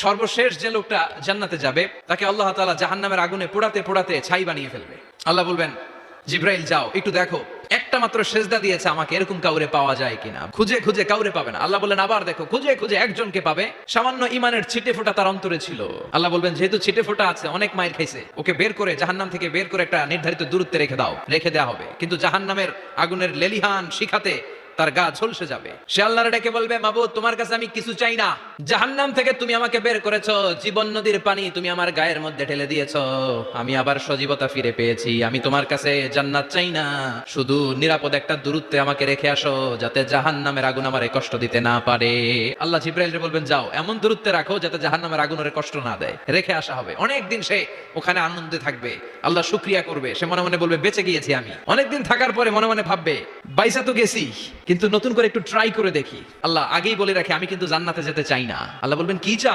সর্বশেষ যে লোকটা জান্নাতে যাবে তাকে আল্লাহ তাআলা জাহান্নামের আগুনে পোড়াতে পোড়াতে ছাই বানিয়ে ফেলবে। আল্লাহ বলবেন, জিব্রাইল যাও একটু দেখো একটা মাত্র সেজদা দিয়েছে আমাকে, এরকম কাউরে পাওয়া যায় কিনা। খুঁজে খুঁজে কাউরে পাবে না। আল্লাহ বললেন আবার দেখো, খুঁজে খুঁজে একজনকে পাবে, সামান্য ইমানের ছিটে ফোঁটা তার অন্তরে ছিল। আল্লাহ বলবেন যেহেতু ছিটে ফোঁটা আছে, অনেক মাইর খাইছে, ওকে বের করে জাহান্নাম থেকে বের করে একটা নির্ধারিত দূরত্বে রেখে দাও, রেখে দেওয়া হবে। কিন্তু জাহান্নামের আগুনের লেলিহান শিখাতে তার গা ঝলসে যাবে। সে আল্লাহর ডেকে বলবে, মাবুদ তোমার কাছে আমি কিছু চাই না, জাহান্নাম থেকে তুমি আমাকে বের করেছো, জীবন নদীর পানি তুমি আমার গায়ের মধ্যে ঢেলে দিয়েছো, আমি আবার সজীবতা ফিরে পেয়েছি, আমি তোমার কাছে জান্নাত চাই না, শুধু নিরাপদ একটা দূরত্বে আমাকে রেখে আসো যাতে জাহান্নামের আগুন আমারে কষ্ট দিতে না পারে। আল্লাহ জিব্রাইলকে বলবেন যাও এমন দূরত্বে রাখো যাতে জাহান্নামের আগুন ওরে কষ্ট না দেয়। রেখে আসা হবে। অনেকদিন সে ওখানে আনন্দে থাকবে, আল্লাহ শুকরিয়া করবে, সে মনে মনে বলবে বেঁচে গিয়েছি আমি। অনেকদিন থাকার পরে মনে মনে ভাববে বাইসা তো গেছি, কিন্তু নতুন করে একটু ট্রাই করে দেখি। আল্লাহ আগেই বলে রাখে আমি কিন্তু জান্নাতে যেতে চাই না। আল্লাহ বলবেন কি চাও?